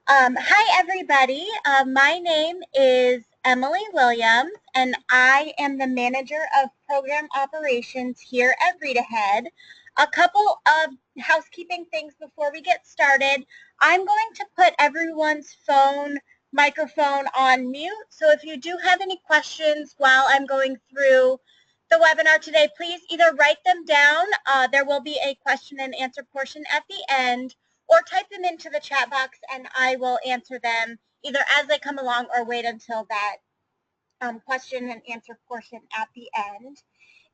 Hi, everybody. My name is Emily Williams, and I am the manager of program operations here at Read Ahead. A couple of housekeeping things before we get started. I'm going to put everyone's microphone on mute. So if you do have any questions while I'm going through the webinar today, please either write them down. There will be a question and answer portion at the end, or type them into the chat box and I will answer them either as they come along or wait until that question and answer portion at the end.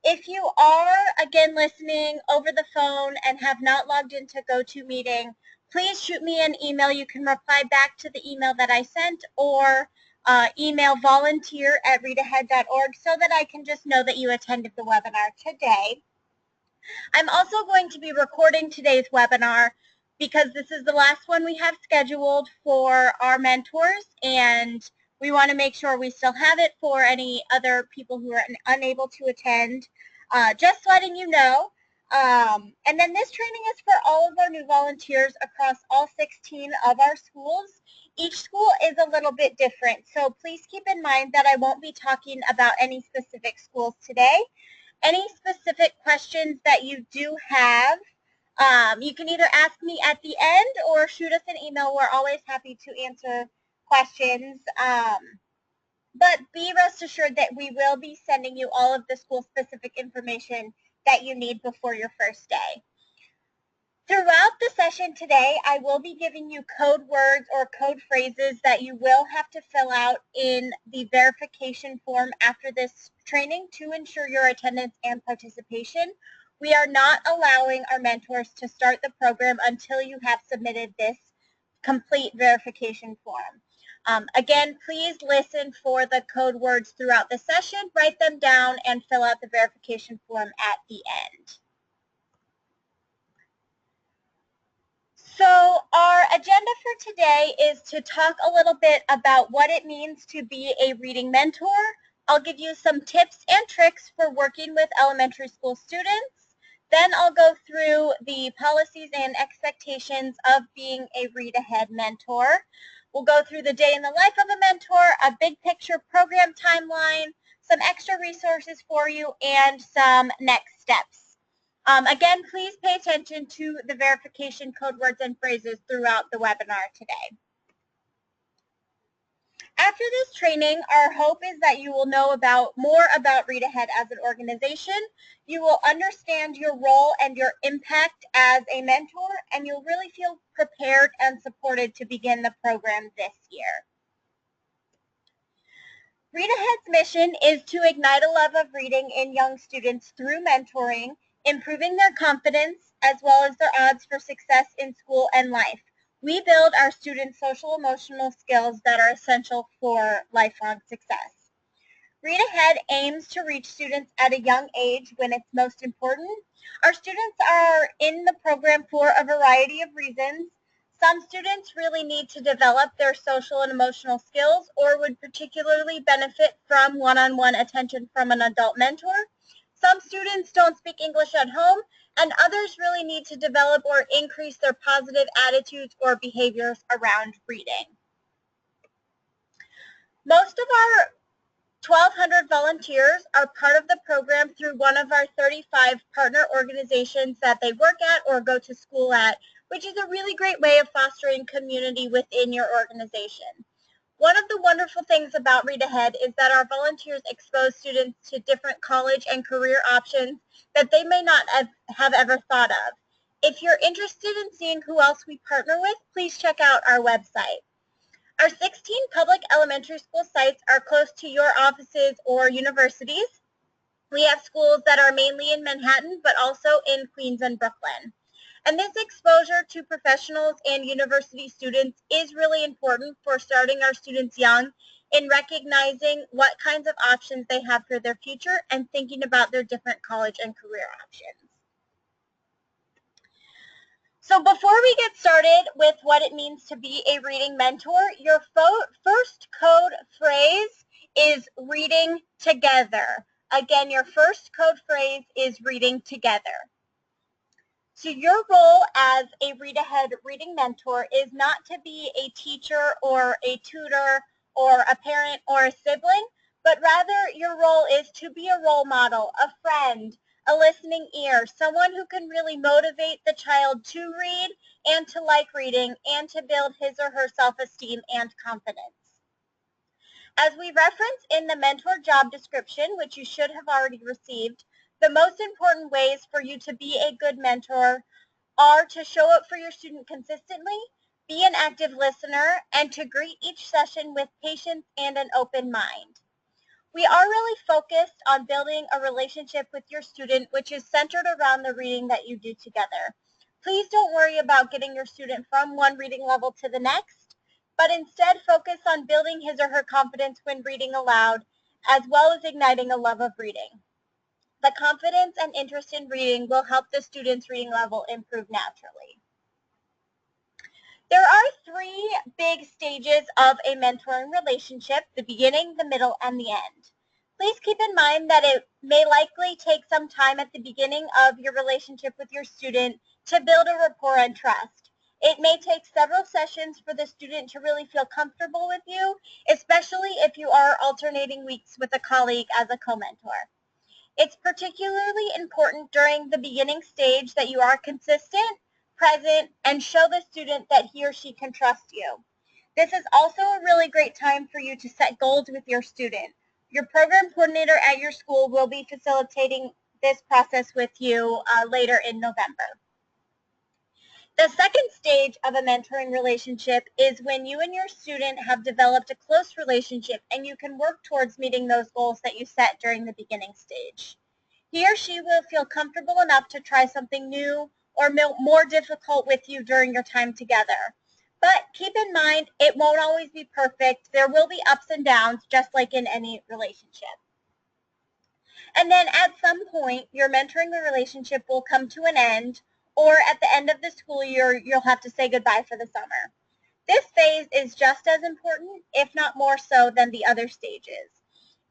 If you are, again, listening over the phone and have not logged into GoToMeeting, please shoot me an email. You can reply back to the email that I sent, or email volunteer@readahead.org so that I can just know that you attended the webinar today. I'm also going to be recording today's webinar because this is the last one we have scheduled for our mentors, and we want to make sure we still have it for any other people who are unable to attend. Just letting you know. And then this training is for all of our new volunteers across all 16 of our schools. Each school is a little bit different, so please keep in mind that I won't be talking about any specific schools today. Any specific questions that you do have, you can either ask me at the end or shoot us an email. We're always happy to answer questions. But be rest assured that we will be sending you all of the school-specific information that you need before your first day. Throughout the session today, I will be giving you code words or code phrases that you will have to fill out in the verification form after this training to ensure your attendance and participation. We are not allowing our mentors to start the program until you have submitted this complete verification form. Again, please listen for the code words throughout the session, write them down, and fill out the verification form at the end. So our agenda for today is to talk a little bit about what it means to be a reading mentor. I'll give you some tips and tricks for working with elementary school students. Then I'll go through the policies and expectations of being a Read Ahead mentor. We'll go through the day in the life of a mentor, a big picture program timeline, some extra resources for you, and some next steps. Again, please pay attention to the verification code words and phrases throughout the webinar today. After this training, our hope is that you will know more about Read Ahead as an organization. You will understand your role and your impact as a mentor, and you'll really feel prepared and supported to begin the program this year. Read Ahead's mission is to ignite a love of reading in young students through mentoring, improving their confidence, as well as their odds for success in school and life. We build our students' social emotional skills that are essential for lifelong success. Read Ahead aims to reach students at a young age when it's most important. Our students are in the program for a variety of reasons. Some students really need to develop their social and emotional skills or would particularly benefit from one-on-one attention from an adult mentor. Some students don't speak English at home, and others really need to develop or increase their positive attitudes or behaviors around reading. Most of our 1,200 volunteers are part of the program through one of our 35 partner organizations that they work at or go to school at, which is a really great way of fostering community within your organization. One of the wonderful things about Read Ahead is that our volunteers expose students to different college and career options that they may not have ever thought of. If you're interested in seeing who else we partner with, please check out our website. Our 16 public elementary school sites are close to your offices or universities. We have schools that are mainly in Manhattan, but also in Queens and Brooklyn. And this exposure to professionals and university students is really important for starting our students young in recognizing what kinds of options they have for their future and thinking about their different college and career options. So before we get started with what it means to be a reading mentor, your first code phrase is reading together. Again, your first code phrase is reading together. So your role as a Read Ahead reading mentor is not to be a teacher or a tutor or a parent or a sibling, but rather your role is to be a role model, a friend, a listening ear, someone who can really motivate the child to read and to like reading and to build his or her self-esteem and confidence. As we reference in the mentor job description, which you should have already received, the most important ways for you to be a good mentor are to show up for your student consistently, be an active listener, and to greet each session with patience and an open mind. We are really focused on building a relationship with your student, which is centered around the reading that you do together. Please don't worry about getting your student from one reading level to the next, but instead focus on building his or her confidence when reading aloud, as well as igniting a love of reading. The confidence and interest in reading will help the student's reading level improve naturally. There are three big stages of a mentoring relationship: the beginning, the middle, and the end. Please keep in mind that it may likely take some time at the beginning of your relationship with your student to build a rapport and trust. It may take several sessions for the student to really feel comfortable with you, especially if you are alternating weeks with a colleague as a co-mentor. It's particularly important during the beginning stage that you are consistent, present, and show the student that he or she can trust you. This is also a really great time for you to set goals with your student. Your program coordinator at your school will be facilitating this process with you later in November. The second stage of a mentoring relationship is when you and your student have developed a close relationship and you can work towards meeting those goals that you set during the beginning stage. He or she will feel comfortable enough to try something new or more difficult with you during your time together. But keep in mind, it won't always be perfect. There will be ups and downs, just like in any relationship. And then at some point, your mentoring relationship will come to an end, or at the end of the school year, you'll have to say goodbye for the summer. This phase is just as important, if not more so, than the other stages.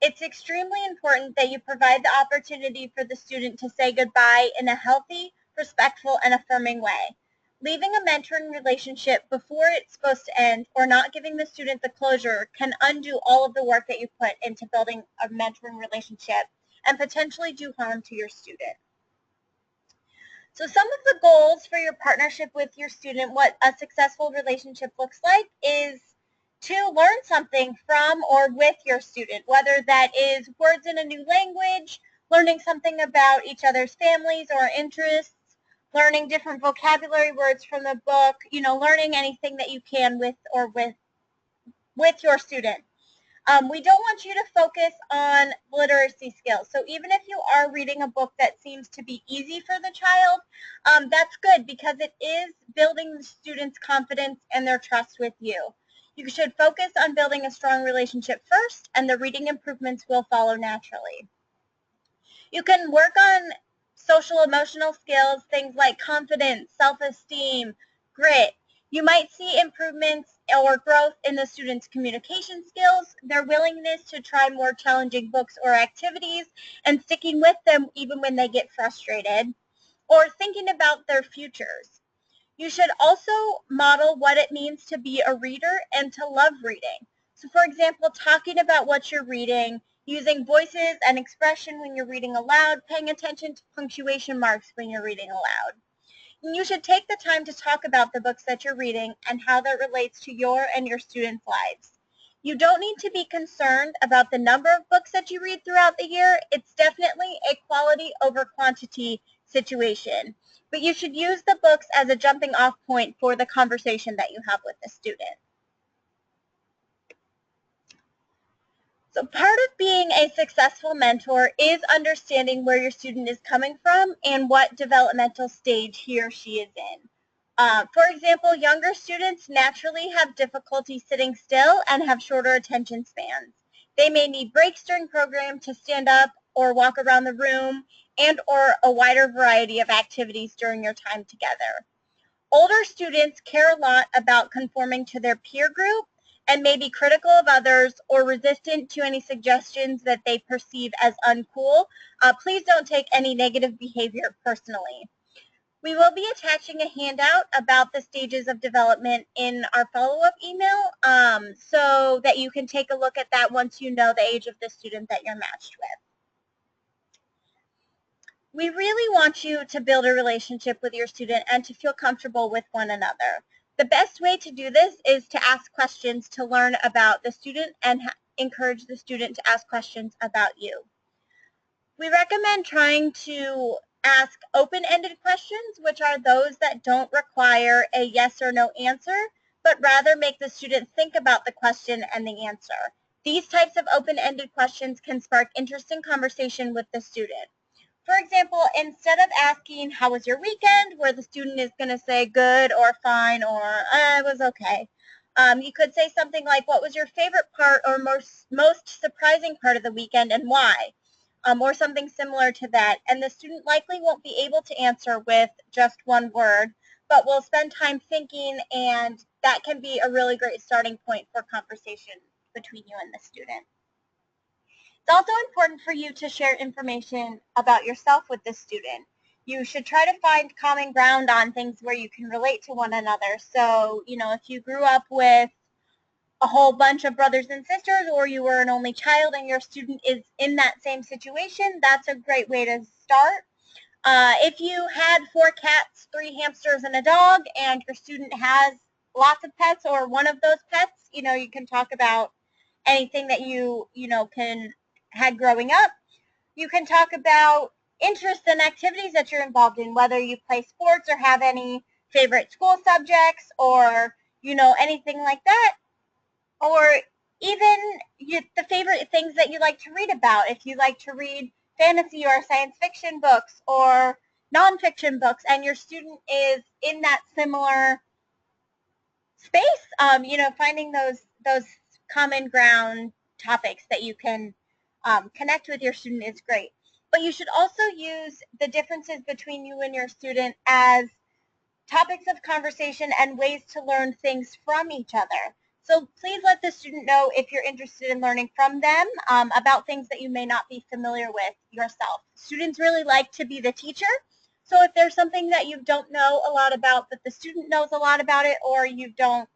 It's extremely important that you provide the opportunity for the student to say goodbye in a healthy, respectful, and affirming way. Leaving a mentoring relationship before it's supposed to end or not giving the student the closure can undo all of the work that you put into building a mentoring relationship and potentially do harm to your student. So some of the goals for your partnership with your student, what a successful relationship looks like, is to learn something from or with your student, whether that is words in a new language, learning something about each other's families or interests, learning different vocabulary words from the book, learning anything that you can with your student. We don't want you to focus on literacy skills. So even if you are reading a book that seems to be easy for the child, that's good because it is building the student's confidence and their trust with you. You should focus on building a strong relationship first, and the reading improvements will follow naturally. You can work on social emotional skills, things like confidence, self-esteem, grit. You might see improvements or growth in the students' communication skills, their willingness to try more challenging books or activities, and sticking with them even when they get frustrated, or thinking about their futures. You should also model what it means to be a reader and to love reading. So for example, talking about what you're reading, using voices and expression when you're reading aloud, paying attention to punctuation marks when you're reading aloud. And you should take the time to talk about the books that you're reading and how that relates to your and your students' lives. You don't need to be concerned about the number of books that you read throughout the year. It's definitely a quality over quantity situation. But you should use the books as a jumping off point for the conversation that you have with the student. So part of being a successful mentor is understanding where your student is coming from and what developmental stage he or she is in. For example, younger students naturally have difficulty sitting still and have shorter attention spans. They may need breaks during program to stand up or walk around the room and or a wider variety of activities during your time together. Older students care a lot about conforming to their peer group and may be critical of others or resistant to any suggestions that they perceive as uncool. Please don't take any negative behavior personally. We will be attaching a handout about the stages of development in our follow-up email so that you can take a look at that once you know the age of the student that you're matched with. We really want you to build a relationship with your student and to feel comfortable with one another. The best way to do this is to ask questions to learn about the student and encourage the student to ask questions about you. We recommend trying to ask open-ended questions, which are those that don't require a yes or no answer, but rather make the student think about the question and the answer. These types of open-ended questions can spark interesting conversation with the student. For example, instead of asking, how was your weekend, where the student is going to say good or fine or it was okay, you could say something like, what was your favorite part or most surprising part of the weekend and why? Or something similar to that. And the student likely won't be able to answer with just one word, but will spend time thinking, and that can be a really great starting point for conversation between you and the student. It's also important for you to share information about yourself with the student. You should try to find common ground on things where you can relate to one another. So, if you grew up with a whole bunch of brothers and sisters, or you were an only child and your student is in that same situation, that's a great way to start. If you had 4 cats, 3 hamsters, and a dog, and your student has lots of pets or one of those pets, you can talk about anything that you had growing up. You can talk about interests and activities that you're involved in, whether you play sports or have any favorite school subjects or, anything like that. Or even the favorite things that you like to read about. If you like to read fantasy or science fiction books or nonfiction books, and your student is in that similar space, finding those common ground topics that you can connect with your student is great. But you should also use the differences between you and your student as topics of conversation and ways to learn things from each other. So please let the student know if you're interested in learning from them about things that you may not be familiar with yourself. Students really like to be the teacher. So if there's something that you don't know a lot about, but the student knows a lot about it, or you don't,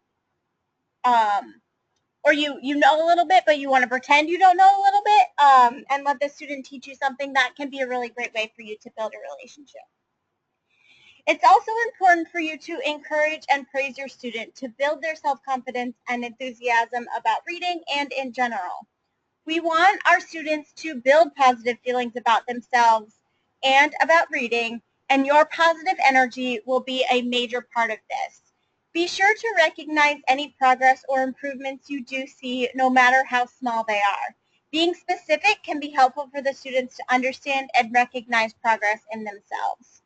or you know a little bit, but you want to pretend you don't know a little bit, and let the student teach you something, that can be a really great way for you to build a relationship. It's also important for you to encourage and praise your student to build their self-confidence and enthusiasm about reading and in general. We want our students to build positive feelings about themselves and about reading, and your positive energy will be a major part of this. Be sure to recognize any progress or improvements you do see, no matter how small they are. Being specific can be helpful for the students to understand and recognize progress in themselves.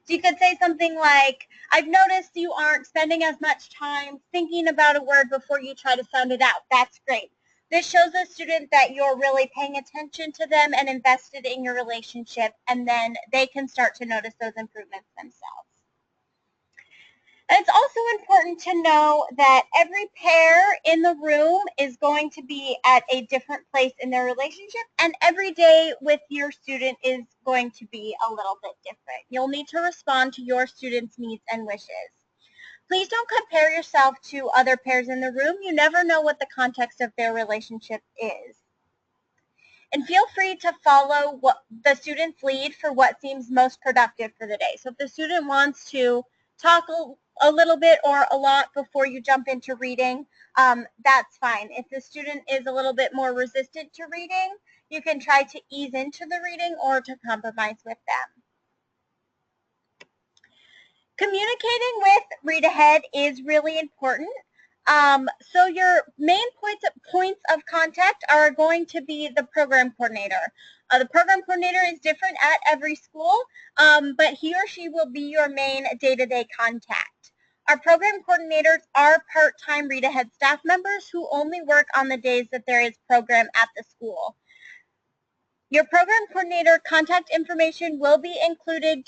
So you could say something like, I've noticed you aren't spending as much time thinking about a word before you try to sound it out. That's great. This shows the student that you're really paying attention to them and invested in your relationship, and then they can start to notice those improvements themselves. And it's also important to know that every pair in the room is going to be at a different place in their relationship, and every day with your student is going to be a little bit different. You'll need to respond to your student's needs and wishes. Please don't compare yourself to other pairs in the room. You never know what the context of their relationship is. And feel free to follow the student's lead for what seems most productive for the day. So if the student wants to talk a little bit or a lot before you jump into reading, that's fine. If the student is a little bit more resistant to reading, you can try to ease into the reading or to compromise with them. Communicating with Read Ahead is really important. So your main points of contact are going to be the program coordinator. The program coordinator is different at every school, but he or she will be your main day-to-day contact. Our program coordinators are part-time Read Ahead staff members who only work on the days that there is program at the school. Your program coordinator contact information will be included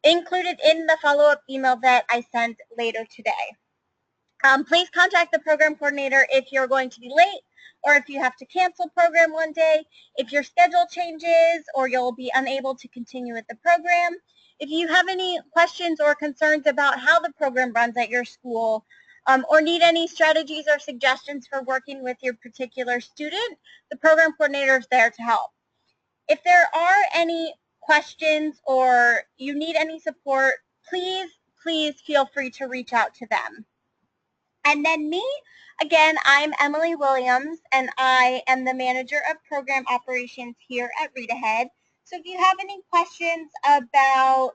in the follow-up email that I sent later today. Please contact the program coordinator if you're going to be late or if you have to cancel program one day, if your schedule changes or you'll be unable to continue with the program. If you have any questions or concerns about how the program runs at your school, or need any strategies or suggestions for working with your particular student, the program coordinator is there to help. If there are any questions or you need any support, please feel free to reach out to them. And then me, again, I'm Emily Williams, and I am the manager of program operations here at Read Ahead. So if you have any questions about,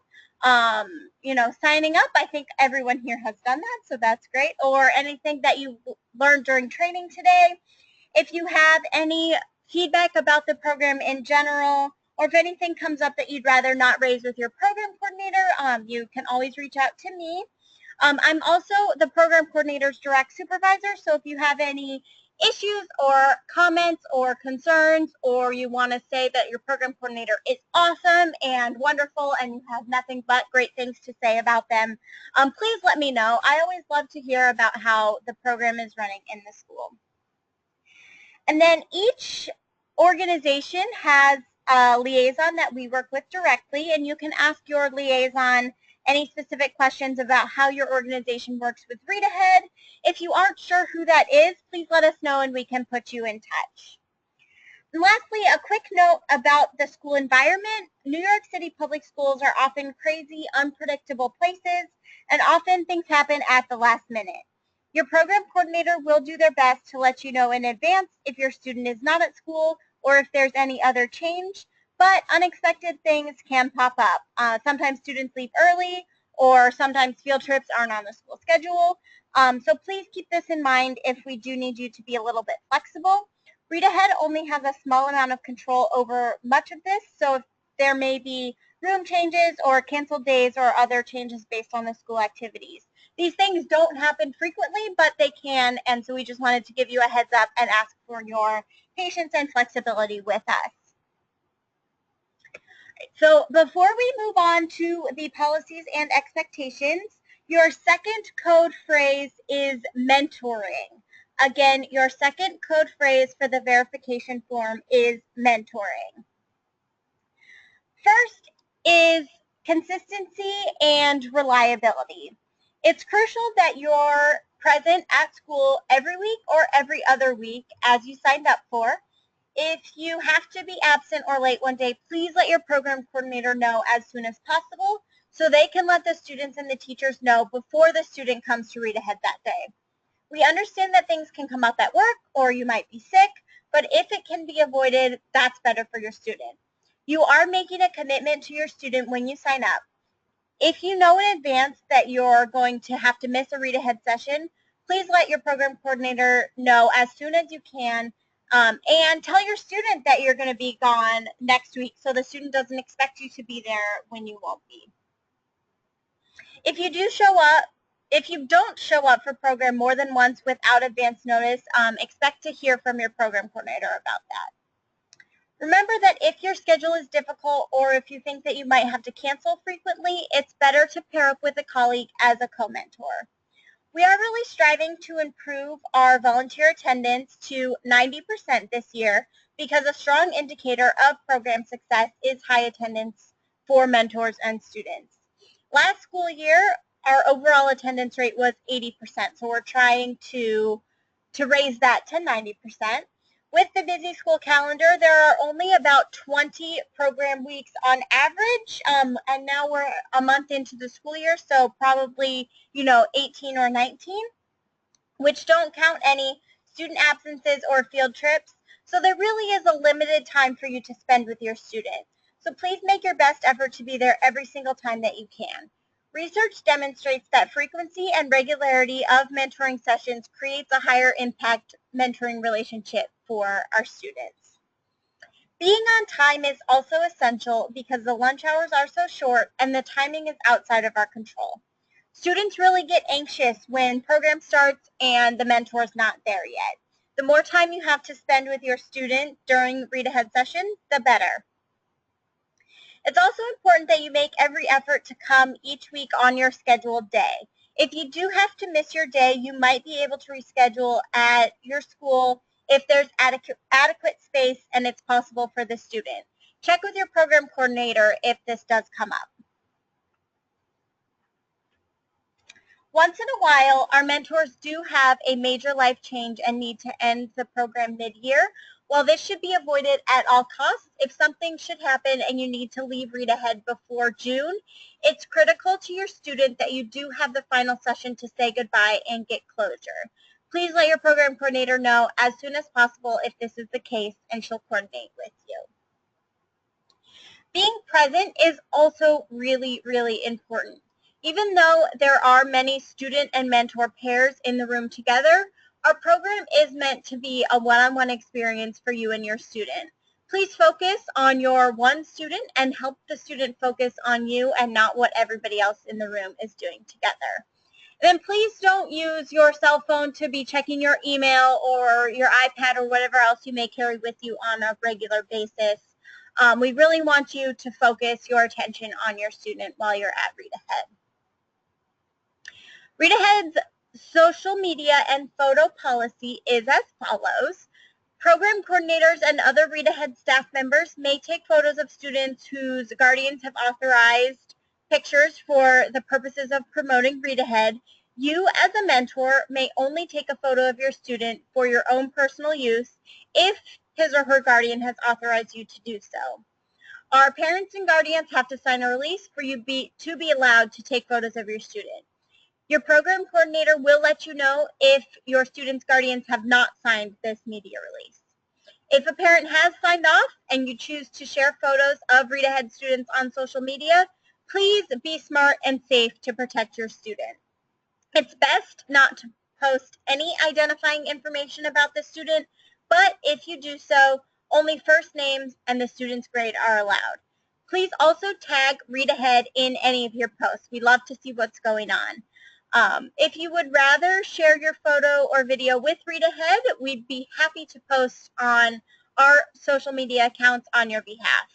signing up, I think everyone here has done that, so that's great, or anything that you learned during training today. If you have any feedback about the program in general, or if anything comes up that you'd rather not raise with your program coordinator, you can always reach out to me. I'm also the program coordinator's direct supervisor, so if you have any issues or comments or concerns, or you want to say that your program coordinator is awesome and wonderful and you have nothing but great things to say about them, please let me know. I always love to hear about how the program is running in the school. And then each organization has a liaison that we work with directly, and you can ask your liaison any specific questions about how your organization works with Read Ahead. If you aren't sure who that is, please let us know and we can put you in touch. And lastly, a quick note about the school environment. New York City public schools are often crazy, unpredictable places, and often things happen at the last minute. Your program coordinator will do their best to let you know in advance if your student is not at school or if there's any other change, but unexpected things can pop up. Sometimes students leave early, or sometimes field trips aren't on the school schedule. So please keep this in mind if we do need you to be a little bit flexible. Read Ahead only has a small amount of control over much of this, so if there may be room changes or canceled days or other changes based on the school activities. These things don't happen frequently, but they can, and so we just wanted to give you a heads up and ask for your patience and flexibility with us. So before we move on to the policies and expectations, your second code phrase is mentoring. Again, your second code phrase for the verification form is mentoring. First is consistency and reliability. It's crucial that you're present at school every week or every other week as you signed up for. If you have to be absent or late one day, please let your program coordinator know as soon as possible so they can let the students and the teachers know before the student comes to Read Ahead that day. We understand that things can come up at work or you might be sick, but if it can be avoided, that's better for your student. You are making a commitment to your student when you sign up. If you know in advance that you're going to have to miss a Read Ahead session, please let your program coordinator know as soon as you can, and tell your student that you're going to be gone next week so the student doesn't expect you to be there when you won't be. If you don't show up for program more than once without advance notice, expect to hear from your program coordinator about that. Remember that if your schedule is difficult or if you think that you might have to cancel frequently, it's better to pair up with a colleague as a co-mentor. We are really striving to improve our volunteer attendance to 90% this year because a strong indicator of program success is high attendance for mentors and students. Last school year, our overall attendance rate was 80%, so we're trying to raise that to 90%. With the busy school calendar, there are only about 20 program weeks on average, and now we're a month into the school year, so probably 18 or 19, which don't count any student absences or field trips. So there really is a limited time for you to spend with your student. So please make your best effort to be there every single time that you can. Research demonstrates that frequency and regularity of mentoring sessions creates a higher impact mentoring relationship for our students. Being on time is also essential because the lunch hours are so short and the timing is outside of our control. Students really get anxious when program starts and the mentor is not there yet. The more time you have to spend with your student during Read Ahead sessions, the better. It's also important that you make every effort to come each week on your scheduled day. If you do have to miss your day, you might be able to reschedule at your school if there's adequate space and it's possible for the student. Check with your program coordinator if this does come up. Once in a while, our mentors do have a major life change and need to end the program mid-year. While this should be avoided at all costs, if something should happen and you need to leave Read Ahead before June, it's critical to your student that you do have the final session to say goodbye and get closure. Please let your program coordinator know as soon as possible if this is the case, and she'll coordinate with you. Being present is also really, really important. Even though there are many student and mentor pairs in the room together, our program is meant to be a one-on-one experience for you and your student. Please focus on your one student and help the student focus on you and not what everybody else in the room is doing together. Then please don't use your cell phone to be checking your email or your iPad or whatever else you may carry with you on a regular basis. We really want you to focus your attention on your student while you're at Read Ahead. Read Ahead's social media and photo policy is as follows. Program coordinators and other Read Ahead staff members may take photos of students whose guardians have authorized pictures for the purposes of promoting Read Ahead. You as a mentor may only take a photo of your student for your own personal use if his or her guardian has authorized you to do so. Our parents and guardians have to sign a release for you to be allowed to take photos of your student. Your program coordinator will let you know if your student's guardians have not signed this media release. If a parent has signed off and you choose to share photos of Read Ahead students on social media, please be smart and safe to protect your student. It's best not to post any identifying information about the student, but if you do so, only first names and the student's grade are allowed. Please also tag Read Ahead in any of your posts. We love to see what's going on. If you would rather share your photo or video with Read Ahead, we'd be happy to post on our social media accounts on your behalf.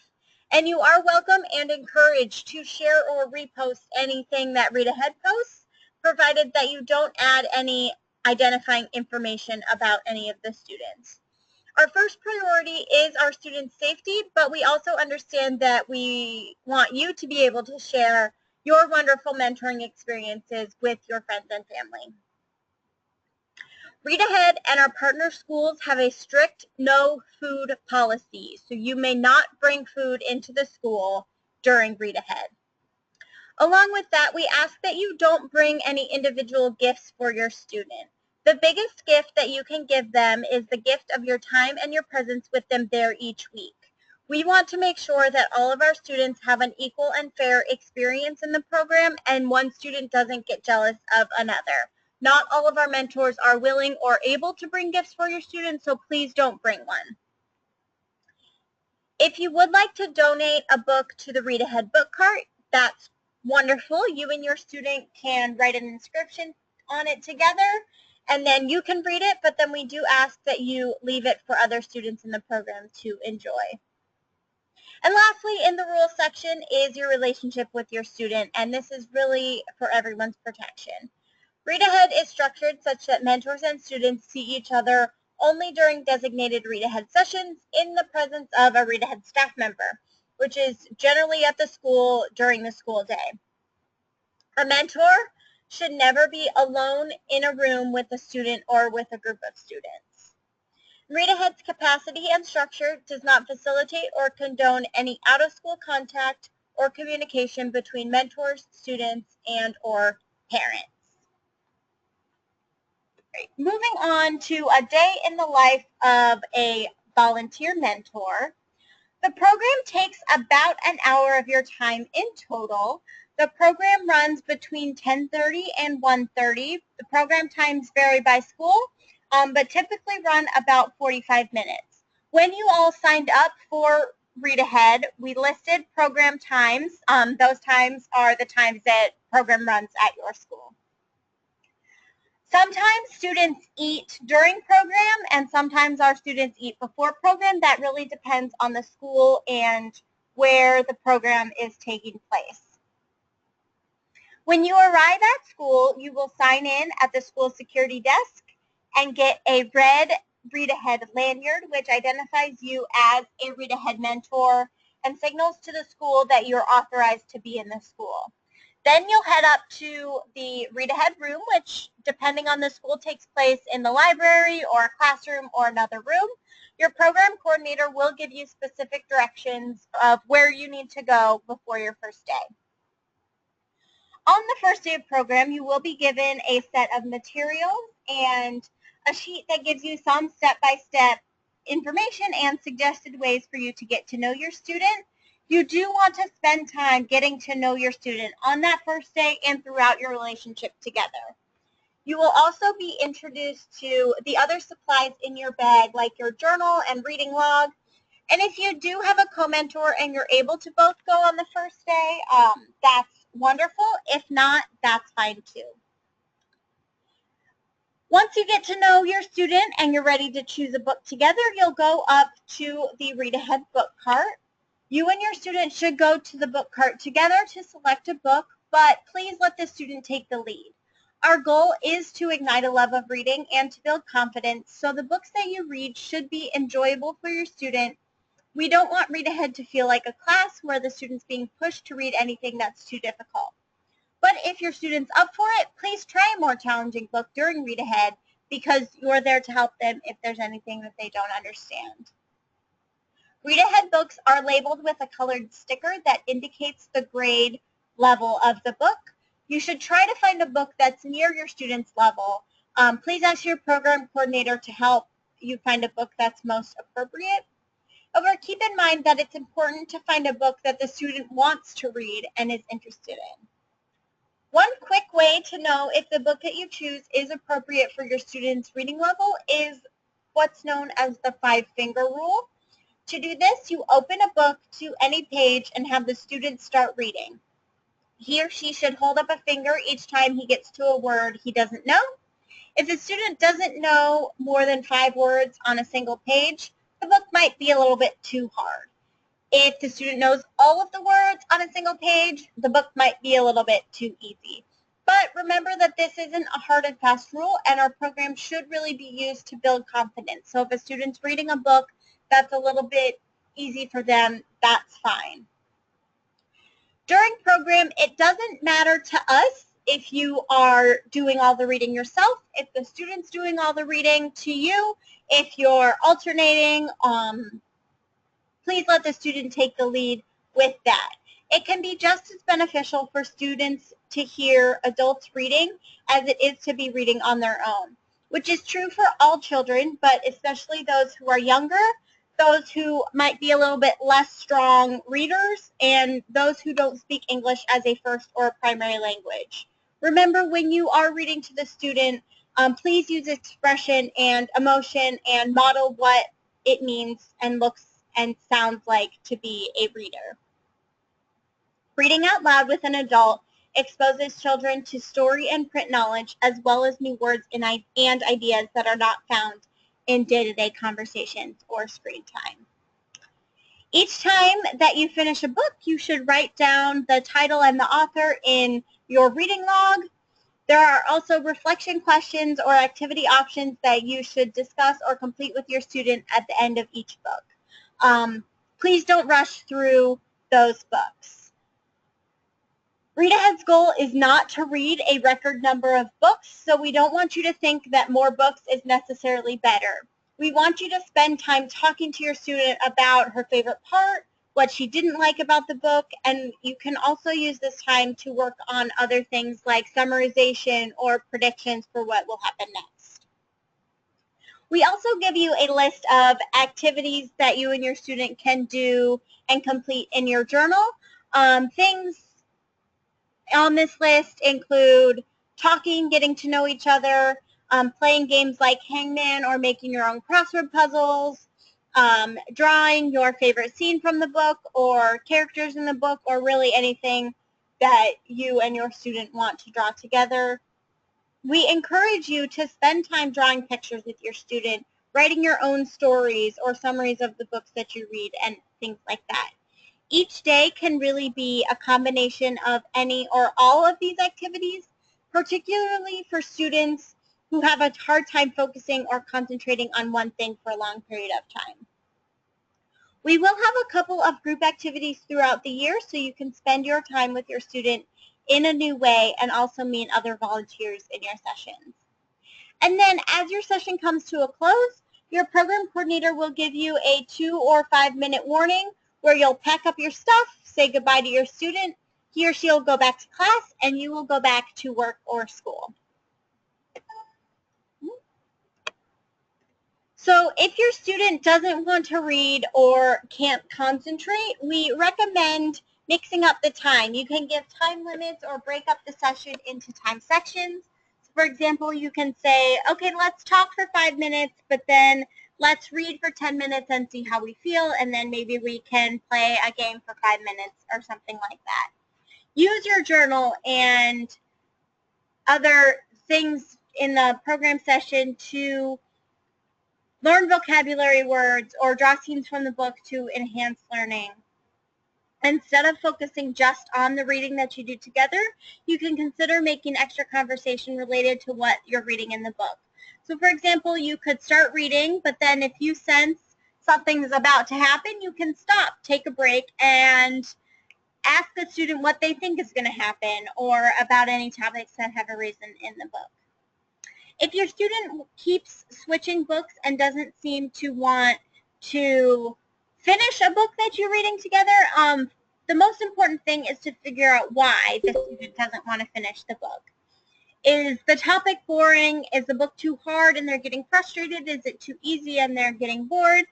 And you are welcome and encouraged to share or repost anything that Read Ahead posts, provided that you don't add any identifying information about any of the students. Our first priority is our students' safety, but we also understand that we want you to be able to share your wonderful mentoring experiences with your friends and family. Read Ahead and our partner schools have a strict no food policy, so you may not bring food into the school during Read Ahead. Along with that, we ask that you don't bring any individual gifts for your student. The biggest gift that you can give them is the gift of your time and your presence with them there each week. We want to make sure that all of our students have an equal and fair experience in the program and one student doesn't get jealous of another. Not all of our mentors are willing or able to bring gifts for your students, so please don't bring one. If you would like to donate a book to the Read Ahead book cart, that's wonderful. You and your student can write an inscription on it together, and then you can read it, but then we do ask that you leave it for other students in the program to enjoy. And lastly, in the rules section is your relationship with your student, and this is really for everyone's protection. Read Ahead is structured such that mentors and students see each other only during designated Read Ahead sessions in the presence of a Read Ahead staff member, which is generally at the school during the school day. A mentor should never be alone in a room with a student or with a group of students. Read Ahead's capacity and structure does not facilitate or condone any out-of-school contact or communication between mentors, students, and or parents. Moving on to a day in the life of a volunteer mentor. The program takes about an hour of your time in total. The program runs between 10:30 and 1:30. The program times vary by school, but typically run about 45 minutes. When you all signed up for Read Ahead, we listed program times. Those times are the times that program runs at your school. Sometimes students eat during program, and sometimes our students eat before program. That really depends on the school and where the program is taking place. When you arrive at school, you will sign in at the school security desk and get a red Read Ahead lanyard, which identifies you as a Read Ahead mentor and signals to the school that you're authorized to be in the school. Then you'll head up to the Read Ahead room, which, depending on the school, takes place in the library or a classroom or another room. Your program coordinator will give you specific directions of where you need to go before your first day. On the first day of program, you will be given a set of materials and a sheet that gives you some step-by-step information and suggested ways for you to get to know your student. You do want to spend time getting to know your student on that first day and throughout your relationship together. You will also be introduced to the other supplies in your bag, like your journal and reading log. And if you do have a co-mentor and you're able to both go on the first day, that's wonderful. If not, that's fine too. Once you get to know your student and you're ready to choose a book together, you'll go up to the Read Ahead book cart. You and your student should go to the book cart together to select a book, but please let the student take the lead. Our goal is to ignite a love of reading and to build confidence, so the books that you read should be enjoyable for your student. We don't want Read Ahead to feel like a class where the student's being pushed to read anything that's too difficult. But if your student's up for it, please try a more challenging book during Read Ahead because you're there to help them if there's anything that they don't understand. Read Ahead books are labeled with a colored sticker that indicates the grade level of the book. You should try to find a book that's near your student's level. Please ask your program coordinator to help you find a book that's most appropriate. However, keep in mind that it's important to find a book that the student wants to read and is interested in. One quick way to know if the book that you choose is appropriate for your student's reading level is what's known as the 5-finger rule. To do this, you open a book to any page and have the student start reading. He or she should hold up a finger each time he gets to a word he doesn't know. If the student doesn't know more than 5 words on a single page, the book might be a little bit too hard. If the student knows all of the words on a single page, the book might be a little bit too easy. But remember that this isn't a hard and fast rule, and our program should really be used to build confidence. So if a student's reading a book that's a little bit easy for them, that's fine. During program, it doesn't matter to us if you are doing all the reading yourself, if the student's doing all the reading to you, if you're alternating, please let the student take the lead with that. It can be just as beneficial for students to hear adults reading as it is to be reading on their own, which is true for all children, but especially those who are younger, those who might be a little bit less strong readers, and those who don't speak English as a first or primary language. Remember, when you are reading to the student, please use expression and emotion and model what it means and looks and sounds like to be a reader. Reading out loud with an adult exposes children to story and print knowledge as well as new words and ideas that are not found in day-to-day conversations or screen time. Each time that you finish a book, you should write down the title and the author in your reading log. There are also reflection questions or activity options that you should discuss or complete with your student at the end of each book. Please don't rush through those books. Read Ahead's goal is not to read a record number of books, so we don't want you to think that more books is necessarily better. We want you to spend time talking to your student about her favorite part, what she didn't like about the book, and you can also use this time to work on other things like summarization or predictions for what will happen next. We also give you a list of activities that you and your student can do and complete in your journal. Things on this list include talking, getting to know each other, playing games like Hangman or making your own crossword puzzles, drawing your favorite scene from the book or characters in the book, or really anything that you and your student want to draw together. We encourage you to spend time drawing pictures with your student, writing your own stories or summaries of the books that you read and things like that. Each day can really be a combination of any or all of these activities, particularly for students who have a hard time focusing or concentrating on one thing for a long period of time. We will have a couple of group activities throughout the year, so you can spend your time with your student in a new way and also meet other volunteers in your sessions. And then as your session comes to a close, your program coordinator will give you a 2 or 5 minute warning where you'll pack up your stuff, say goodbye to your student, he or she will go back to class, and you will go back to work or school. So if your student doesn't want to read or can't concentrate, we recommend mixing up the time. You can give time limits or break up the session into time sections. So for example, you can say, okay, let's talk for 5 minutes, but then let's read for 10 minutes and see how we feel, and then maybe we can play a game for 5 minutes or something like that. Use your journal and other things in the program session to learn vocabulary words or draw scenes from the book to enhance learning. Instead of focusing just on the reading that you do together, you can consider making extra conversation related to what you're reading in the book. So for example, you could start reading, but then if you sense something's about to happen, you can stop, take a break, and ask the student what they think is going to happen or about any topics that have arisen in the book. If your student keeps switching books and doesn't seem to want to finish a book that you're reading together, the most important thing is to figure out why the student doesn't want to finish the book. Is the topic boring? Is the book too hard and they're getting frustrated? Is it too easy and they're getting bored?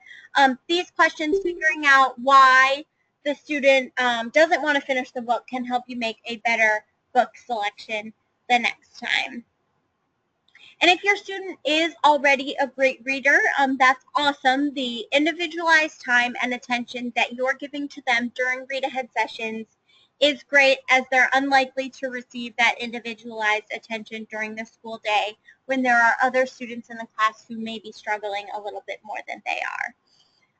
These questions, figuring out why the student doesn't want to finish the book, can help you make a better book selection the next time. And if your student is already a great reader, that's awesome. The individualized time and attention that you're giving to them during read ahead sessions is great, as they're unlikely to receive that individualized attention during the school day when there are other students in the class who may be struggling a little bit more than they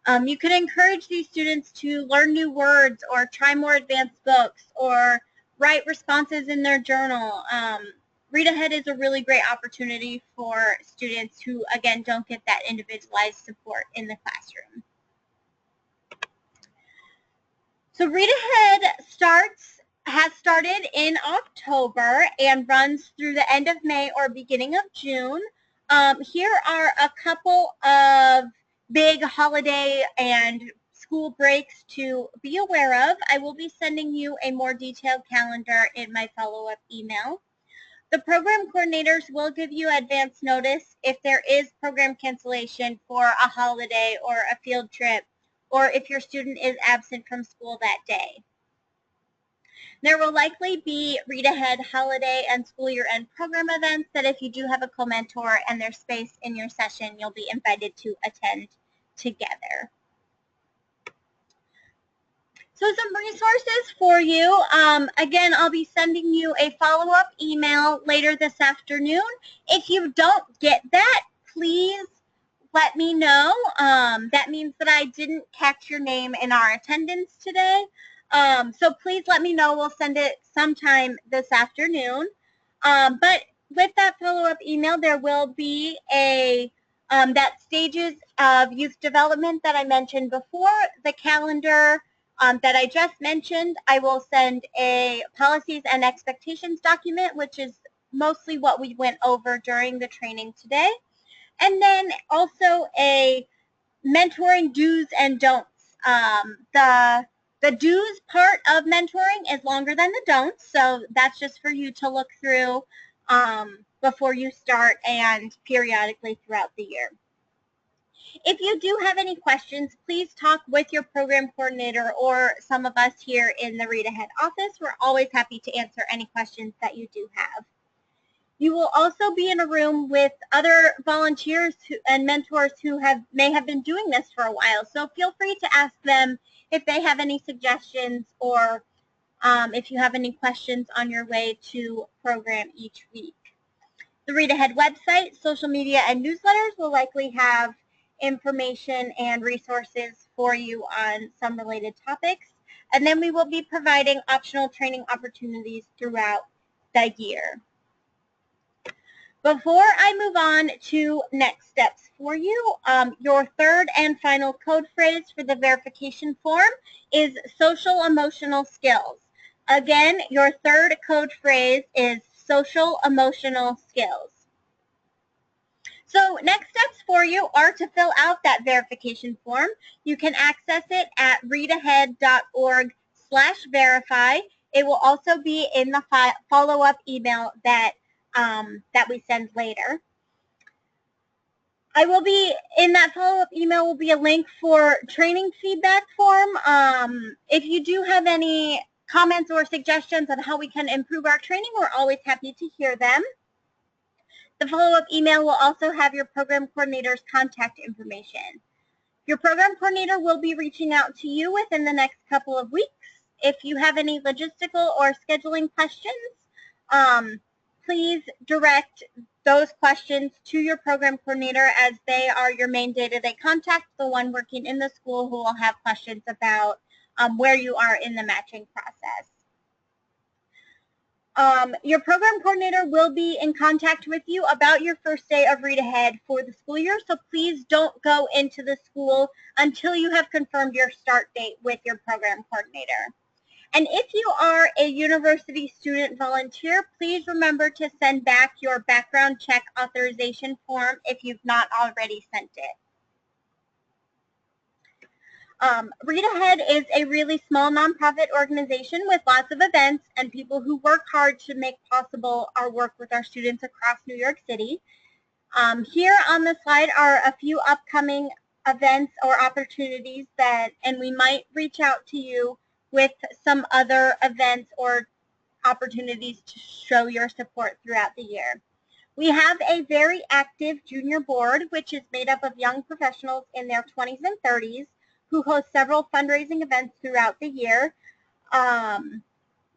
are. You can encourage these students to learn new words or try more advanced books or write responses in their journal. Read Ahead is a really great opportunity for students who, again, don't get that individualized support in the classroom. So Read Ahead has started in October and runs through the end of May or beginning of June. Here are a couple of big holiday and school breaks to be aware of. I will be sending you a more detailed calendar in my follow-up email. The program coordinators will give you advance notice if there is program cancellation for a holiday or a field trip, or if your student is absent from school that day. There will likely be Read Ahead holiday and school year-end program events that if you do have a co-mentor and there's space in your session, you'll be invited to attend together. So some resources for you. Again, I'll be sending you a follow-up email later this afternoon. If you don't get that, please let me know. That means that I didn't catch your name in our attendance today. So please let me know. We'll send it sometime this afternoon. But with that follow-up email, there will be that stages of youth development that I mentioned before, the calendar that I just mentioned. I will send a policies and expectations document, which is mostly what we went over during the training today. And then also a mentoring do's and don'ts. The do's part of mentoring is longer than the don'ts, so that's just for you to look through before you start and periodically throughout the year. If you do have any questions, please talk with your program coordinator or some of us here in the Read Ahead office. We're always happy to answer any questions that you do have. You will also be in a room with other volunteers and mentors who may have been doing this for a while. So feel free to ask them if they have any suggestions or if you have any questions on your way to program each week. The Read Ahead website, social media, and newsletters will likely have information and resources for you on some related topics. And then we will be providing optional training opportunities throughout the year. Before I move on to next steps for you, your third and final code phrase for the verification form is social emotional skills. Again, your third code phrase is social emotional skills. So next steps for you are to fill out that verification form. You can access it at readahead.org/verify. It will also be in the follow-up email that we send later. I will be, in that follow-up email will be a link for training feedback form. If you do have any comments or suggestions on how we can improve our training, we're always happy to hear them. The follow-up email will also have your program coordinator's contact information. Your program coordinator will be reaching out to you within the next couple of weeks. If you have any logistical or scheduling questions, please direct those questions to your program coordinator, as they are your main day-to-day contact, the one working in the school who will have questions about where you are in the matching process. Your program coordinator will be in contact with you about your first day of Read Ahead for the school year, so please don't go into the school until you have confirmed your start date with your program coordinator. And if you are a university student volunteer, please remember to send back your background check authorization form if you've not already sent it. Read Ahead is a really small nonprofit organization with lots of events and people who work hard to make possible our work with our students across New York City. Here on the slide are a few upcoming events or opportunities and we might reach out to you with some other events or opportunities to show your support throughout the year. We have a very active junior board, which is made up of young professionals in their 20s and 30s who host several fundraising events throughout the year.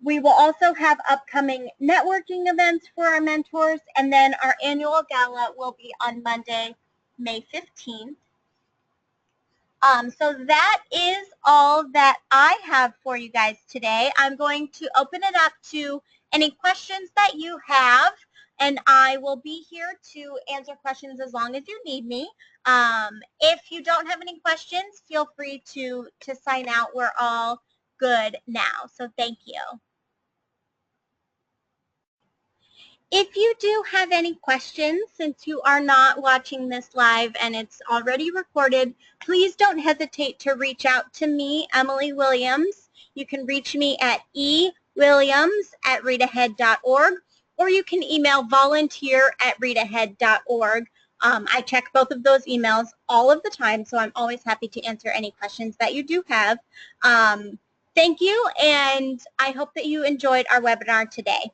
We will also have upcoming networking events for our mentors, and then our annual gala will be on Monday, May 15th. So that is all that I have for you guys today. I'm going to open it up to any questions that you have, and I will be here to answer questions as long as you need me. If you don't have any questions, feel free to sign out. We're all good now, so thank you. If you do have any questions, since you are not watching this live and it's already recorded, please don't hesitate to reach out to me, Emily Williams. You can reach me at ewilliams@readahead.org, or you can email volunteer@readahead.org. I check both of those emails all of the time, so I'm always happy to answer any questions that you do have. Thank you, and I hope that you enjoyed our webinar today.